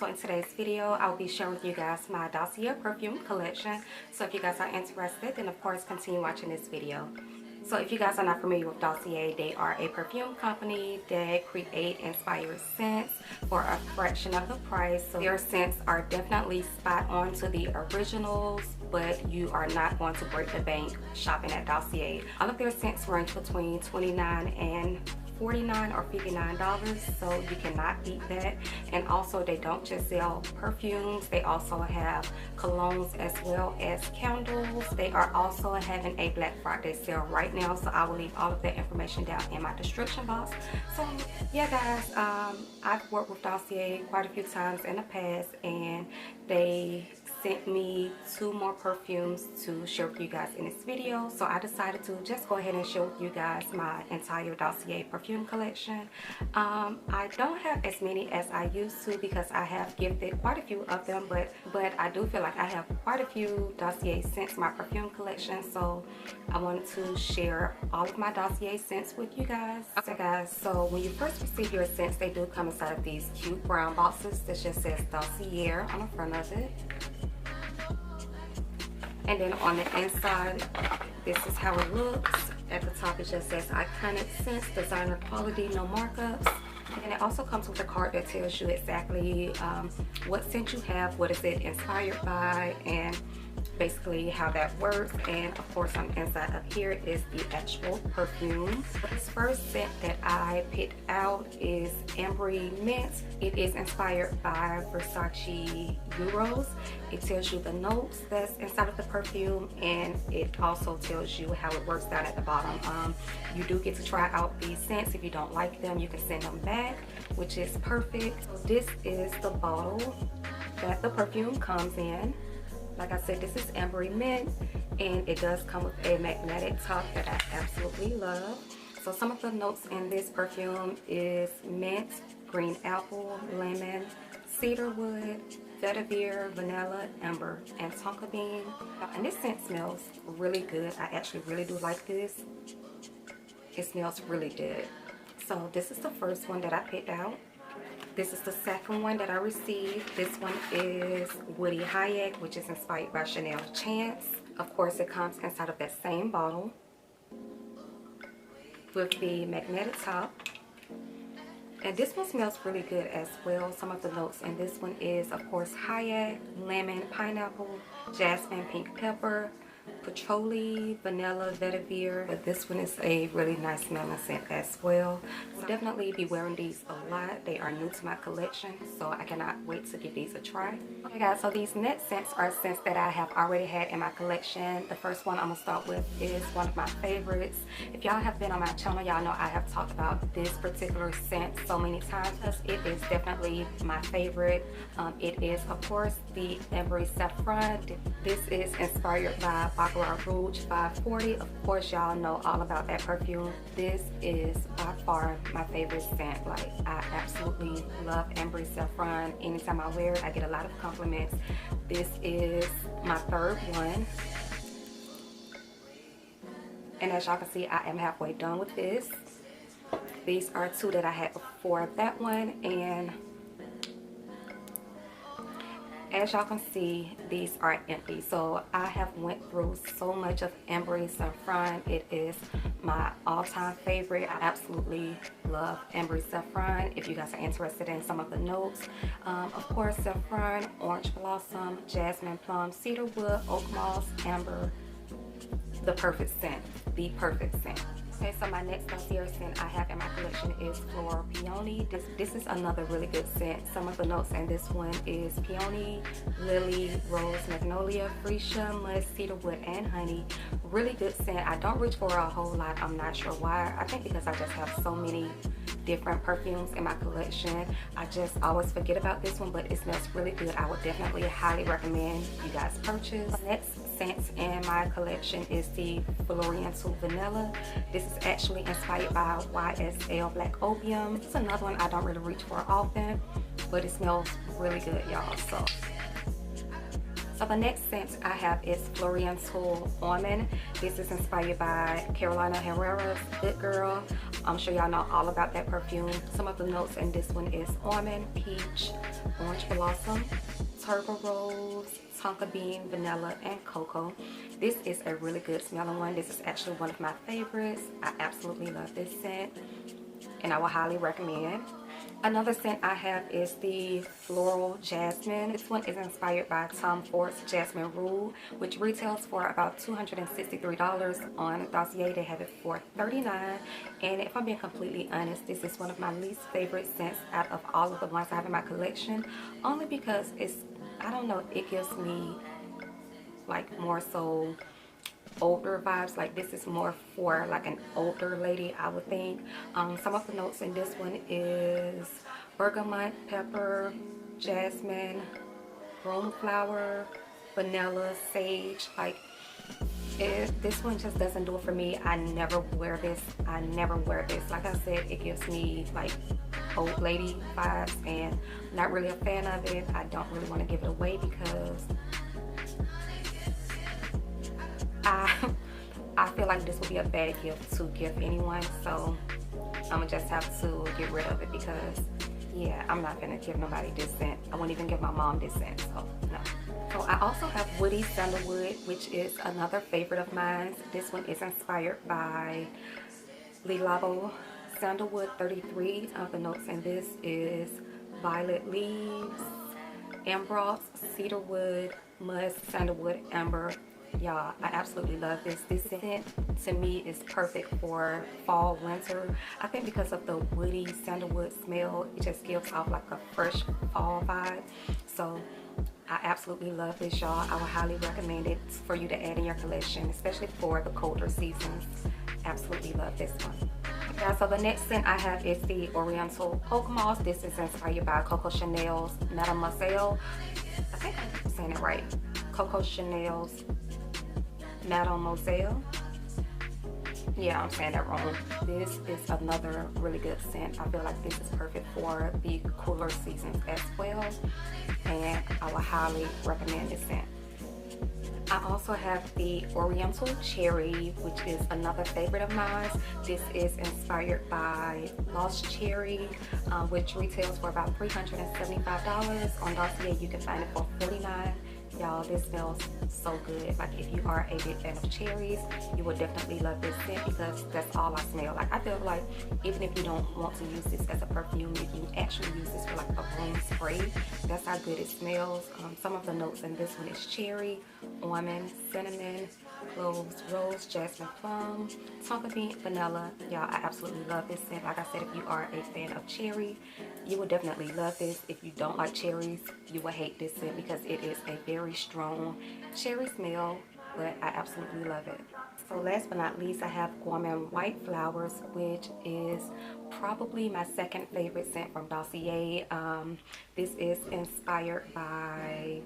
in today's video, I'll be sharing with you guys my Dossier perfume collection. So if you guys are interested, then of course continue watching this video. So if you guys are not familiar with Dossier, they are a perfume company that create inspired scents for a fraction of the price. So their scents are definitely spot on to the originals, but you are not going to break the bank shopping at Dossier. All of their scents range between $29 and $49 or $59, so you cannot beat that. And also, they don't just sell perfumes, they also have colognes as well as candles. They are also having a Black Friday sale right now, so I will leave all of that information down in my description box. So yeah guys, I've worked with Dossier quite a few times in the past, and they sent me 2 more perfumes to share with you guys in this video. So I decided to just go ahead and share with you guys my entire Dossier perfume collection. I don't have as many as I used to because I have gifted quite a few of them, but I do feel like I have quite a few Dossier scents in my perfume collection, so I wanted to share all of my Dossier scents with you guys. Okay guys, so when you first receive your scents, they do come inside of these cute brown boxes that just says Dossier on the front of it. And then on the inside, this is how it looks. At the top, it just says iconic scents, designer quality, no markups. And it also comes with a card that tells you exactly what scent you have, what is it inspired by, and basically how that works. And of course, on the inside of here is the actual perfume. This first scent that I picked out is Ambery Mint. It is inspired by Versace Euros. It tells you the notes that's inside of the perfume, and it also tells you how it works down at the bottom. You do get to try out these scents. If you don't like them, you can send them back, which is perfect. So this is the bottle that the perfume comes in. Like I said, this is Ambery Mint, and it does come with a magnetic top that I absolutely love. So some of the notes in this perfume is mint, green apple, lemon, cedarwood, vetiver, vanilla, amber, and tonka bean. And this scent smells really good. I actually really do like this. It smells really good. So this is the first one that I picked out. This is the second one that I received. This one is Woody Hayek, which is inspired by Chanel Chance. Of course, it comes inside of that same bottle with the magnetic top. And this one smells really good as well. Some of the notes in this one is, of course, Hayek, lemon, pineapple, jasmine, pink pepper, patchouli, vanilla, vetiver. But this one is a really nice smelling scent as well. So definitely be wearing these a lot. They are new to my collection, so I cannot wait to give these a try. Okay guys, so these next scents are scents that I have already had in my collection. The first one I'm gonna start with is one of my favorites. If y'all have been on my channel, y'all know I have talked about this particular scent so many times because it is definitely my favorite. It is, of course, the Ambery Saffron. This is inspired by Baccarat Rouge 540. Of course, y'all know all about that perfume. This is by far my favorite scent. Like, I absolutely love Ambery Saffron. Anytime I wear it, I get a lot of compliments. This is my third one. And as y'all can see, I am halfway done with this. These are 2 that I had before that one, and as y'all can see, these are empty. So I have went through so much of Ambery Saffron. It is my all-time favorite. I absolutely love Ambery Saffron. If you guys are interested in some of the notes, of course, saffron, orange blossom, jasmine, plum, cedarwood, oak moss, amber. The perfect scent. The perfect scent. Okay, so my next Dossier scent I have in my collection is Floral Peony. This is another really good scent. Some of the notes in this one is peony, lily, rose, magnolia, freesia, musk, cedarwood, and honey. Really good scent. I don't reach for a whole lot. I'm not sure why. I think because I just have so many different perfumes in my collection. I just always forget about this one, but it smells really good. I would definitely highly recommend you guys purchase. The next scent in my collection is the Floriental Vanilla. This is actually inspired by YSL Black Opium. It's another one I don't really reach for often, but it smells really good, y'all. So the next scent I have is Floriental Almond. This is inspired by Carolina Herrera's Good Girl. I'm sure y'all know all about that perfume. Some of the notes in this one is almond, peach, orange blossom, turbo rose, tonka bean, vanilla, and cocoa. This is a really good smelling one. This is actually one of my favorites. I absolutely love this scent, and I will highly recommend. Another scent I have is the Floral Jasmine. This one is inspired by Tom Ford's Jasmine Rule, which retails for about $263. On Dossier, they have it for $39. And if I'm being completely honest, this is one of my least favorite scents out of all of the ones I have in my collection, only because it's, I don't know, it gives me like more so older vibes. Like this is more for like an older lady, I would think. Some of the notes in this one is bergamot, pepper, jasmine, rose flower, vanilla, sage. Like this one just doesn't do it for me. I never wear this. I never wear this. Like I said, it gives me like old lady vibes, and I'm not really a fan of it. I don't really want to give it away because I feel like this would be a bad gift to give anyone, so I'm gonna just have to get rid of it because, yeah, I'm not gonna give nobody this scent. I won't even give my mom this scent, so no. So I also have Woody Sandalwood, which is another favorite of mine. This one is inspired by LibraGang Sandalwood 33. The notes in this is violet leaves, amber, cedarwood, musk, sandalwood, amber. Y'all, I absolutely love this. This scent to me is perfect for fall, winter. I think because of the woody sandalwood smell, it just gives off like a fresh fall vibe. So I absolutely love this, y'all. I would highly recommend it for you to add in your collection, especially for the colder seasons. Absolutely love this one. Yeah, so the next scent I have is the Oriental Oak Moss. This is inspired by Coco Chanel's Mademoiselle. I think I'm saying it right. Coco Chanel's Mademoiselle. Yeah, I'm saying that wrong. This is another really good scent. I feel like this is perfect for the cooler seasons as well, and I would highly recommend this scent. I also have the Oriental Cherry, which is another favorite of mine. This is inspired by Lost Cherry, which retails for about $375. On Dossier, you can find it for $49. Y'all, this smells so good. Like if you are a big fan of cherries, you will definitely love this scent because that's all I smell. Like I feel like even if you don't want to use this as a perfume, if you actually use this for like a room spray, that's how good it smells. Some of the notes in this one is cherry, almond, cinnamon, cloves, rose, jasmine, plum, tonka bean, vanilla. Y'all, I absolutely love this scent. Like I said, if you are a fan of cherry, you will definitely love this. If you don't like cherries, you will hate this scent because it is a very strong cherry smell, but I absolutely love it. So last but not least, I have Gourmand White Flowers, which is probably my second favorite scent from Dossier. This is inspired by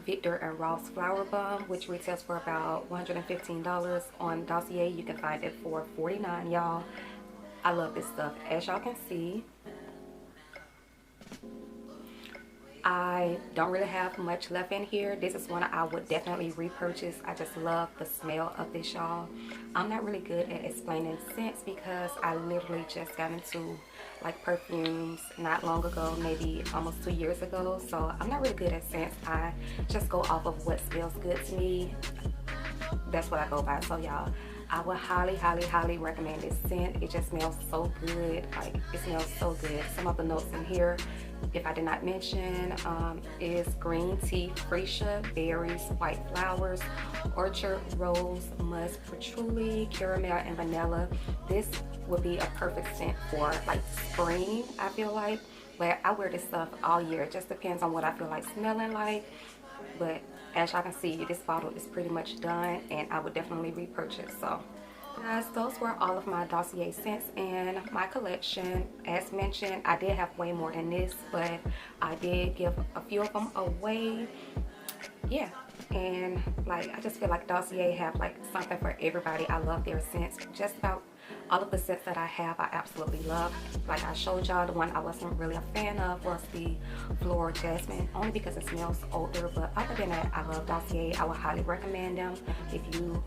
Victor and Ross Flower Bomb, which retails for about $115. On Dossier, you can find it for $49, y'all. I love this stuff. As y'all can see, I don't really have much left in here. This is one I would definitely repurchase. I just love the smell of this, y'all. I'm not really good at explaining scents because I literally just got into like perfumes not long ago, maybe almost 2 years ago. So I'm not really good at scents. I just go off of what smells good to me. That's what I go by. So y'all, I would highly, highly, highly recommend this scent. It just smells so good. Like it smells so good. Some of the notes in here, if I did not mention, is green tea, freesia, berries, white flowers, orchard, rose, musk, patchouli, caramel, and vanilla. This would be a perfect scent for like spring, I feel like. But I wear this stuff all year. It just depends on what I feel like smelling like. But as y'all can see, this bottle is pretty much done, and I would definitely repurchase. So guys, those were all of my Dossier scents in my collection. As mentioned, I did have way more than this, but I did give a few of them away. Yeah, and like I just feel like Dossier have like something for everybody. I love their scents. Just about all of the scents that I have, I absolutely love. Like I showed y'all, the one I wasn't really a fan of was the Floral Jasmine, only because it smells older. But other than that, I love Dossier. I would highly recommend them if you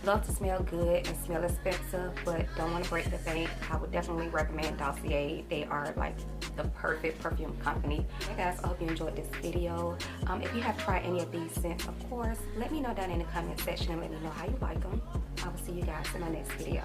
love to smell good and smell expensive, but don't want to break the bank, I would definitely recommend Dossier. They are like the perfect perfume company. Hey guys, I hope you enjoyed this video. If you have tried any of these scents, of course, let me know down in the comment section and let me know how you like them. I will see you guys in my next video.